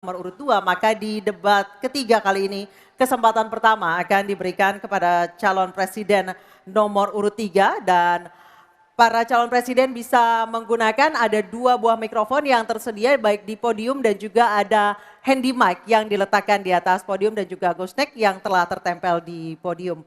nomor urut 2, maka di debat ketiga kali ini kesempatan pertama akan diberikan kepada calon presiden nomor urut 3 dan para calon presiden bisa menggunakan ada 2 buah mikrofon yang tersedia baik di podium dan juga ada handy mic yang diletakkan di atas podium dan juga ghost-neck yang telah tertempel di podium.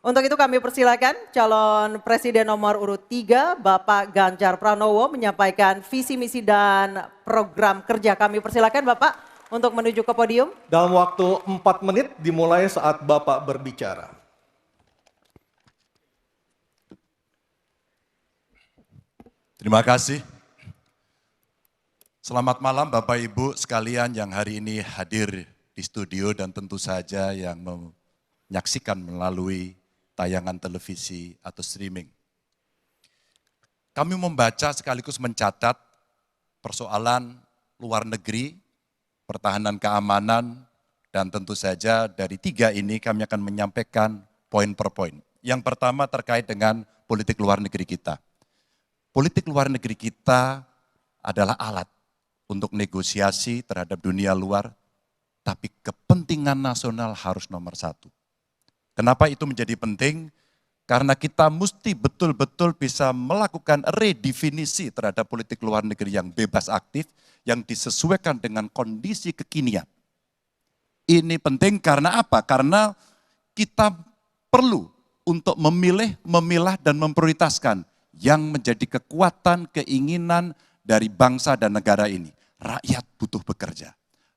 Untuk itu kami persilakan calon presiden nomor urut 3 Bapak Ganjar Pranowo menyampaikan visi misi dan program kerja. Kami persilakan Bapak untuk menuju ke podium. Dalam waktu 4 menit dimulai saat Bapak berbicara. Terima kasih. Selamat malam Bapak Ibu sekalian yang hari ini hadir di studio dan tentu saja yang menyaksikan melalui tayangan televisi atau streaming. Kami membaca sekaligus mencatat persoalan luar negeri, pertahanan keamanan, dan tentu saja dari 3 ini kami akan menyampaikan poin per poin. Yang pertama terkait dengan politik luar negeri kita. Politik luar negeri kita adalah alat untuk negosiasi terhadap dunia luar, tapi kepentingan nasional harus nomor 1. Kenapa itu menjadi penting? Karena kita mesti betul-betul bisa melakukan redefinisi terhadap politik luar negeri yang bebas aktif, yang disesuaikan dengan kondisi kekinian. Ini penting karena apa? Karena kita perlu untuk memilih, memilah, dan memprioritaskan yang menjadi kekuatan, keinginan dari bangsa dan negara ini. Rakyat butuh bekerja.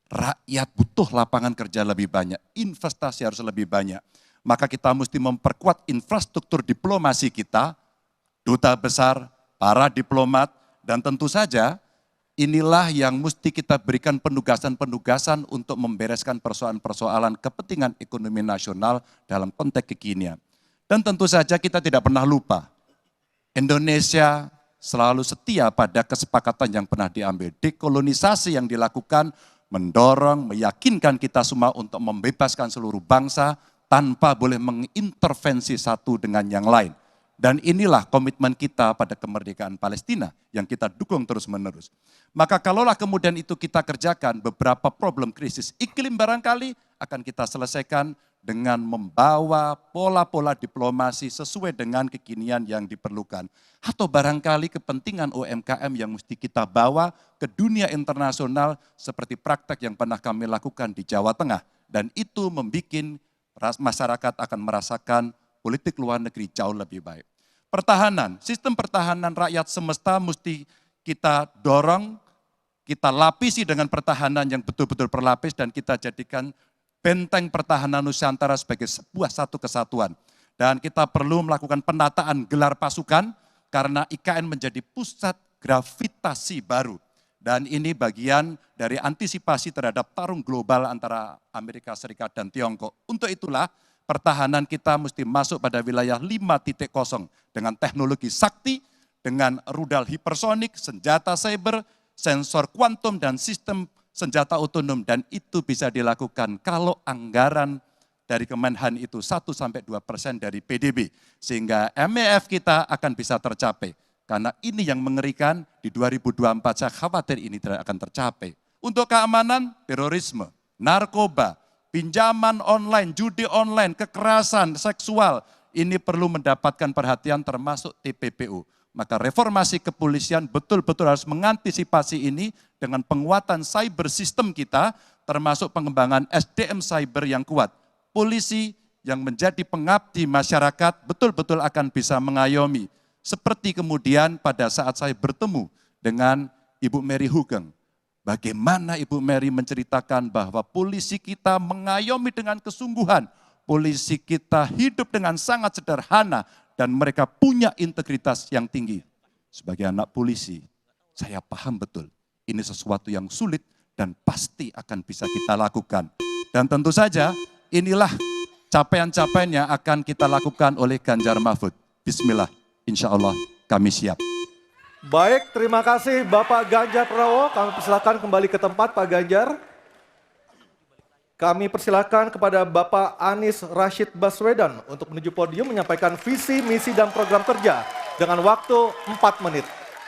Rakyat butuh lapangan kerja lebih banyak, investasi harus lebih banyak. Maka kita mesti memperkuat infrastruktur diplomasi kita, duta besar, para diplomat, dan tentu saja inilah yang mesti kita berikan penugasan-penugasan untuk membereskan persoalan-persoalan kepentingan ekonomi nasional dalam konteks kekinian. Dan tentu saja kita tidak pernah lupa, Indonesia selalu setia pada kesepakatan yang pernah diambil. Dekolonisasi yang dilakukan mendorong, meyakinkan kita semua untuk membebaskan seluruh bangsa, tanpa boleh mengintervensi satu dengan yang lain. Dan inilah komitmen kita pada kemerdekaan Palestina yang kita dukung terus-menerus. Maka kalaulah kemudian itu kita kerjakan, beberapa problem krisis iklim barangkali akan kita selesaikan dengan membawa pola-pola diplomasi sesuai dengan kekinian yang diperlukan. Atau barangkali kepentingan UMKM yang mesti kita bawa ke dunia internasional seperti praktek yang pernah kami lakukan di Jawa Tengah. Dan itu membuat masyarakat akan merasakan politik luar negeri jauh lebih baik. Pertahanan, sistem pertahanan rakyat semesta mesti kita dorong, kita lapisi dengan pertahanan yang betul-betul berlapis dan kita jadikan benteng pertahanan Nusantara sebagai sebuah satu kesatuan. Dan kita perlu melakukan penataan gelar pasukan karena IKN menjadi pusat gravitasi baru. Dan ini bagian dari antisipasi terhadap tarung global antara Amerika Serikat dan Tiongkok. Untuk itulah pertahanan kita mesti masuk pada wilayah 5.0 dengan teknologi sakti, dengan rudal hipersonik, senjata cyber, sensor kuantum, dan sistem senjata otonom. Dan itu bisa dilakukan kalau anggaran dari Kemenhan itu 1-2% dari PDB. Sehingga MEF kita akan bisa tercapai. Karena ini yang mengerikan di 2024 saya khawatir ini tidak akan tercapai. Untuk keamanan, terorisme, narkoba, pinjaman online, judi online, kekerasan seksual, ini perlu mendapatkan perhatian termasuk TPPU. Maka reformasi kepolisian betul-betul harus mengantisipasi ini dengan penguatan cyber system kita, termasuk pengembangan SDM cyber yang kuat. Polisi yang menjadi pengabdi masyarakat betul-betul akan bisa mengayomi. Seperti kemudian pada saat saya bertemu dengan Ibu Mary Hugeng. Bagaimana Ibu Mary menceritakan bahwa polisi kita mengayomi dengan kesungguhan. Polisi kita hidup dengan sangat sederhana dan mereka punya integritas yang tinggi. Sebagai anak polisi, saya paham betul ini sesuatu yang sulit dan pasti akan bisa kita lakukan. Dan tentu saja inilah capaian-capaian yang akan kita lakukan oleh Ganjar Mahfud. Bismillah. Insya Allah kami siap. Baik, terima kasih Bapak Ganjar Pranowo. Kami persilakan kembali ke tempat Pak Ganjar. Kami persilakan kepada Bapak Anies Rashid Baswedan untuk menuju podium menyampaikan visi, misi, dan program kerja dengan waktu 4 menit.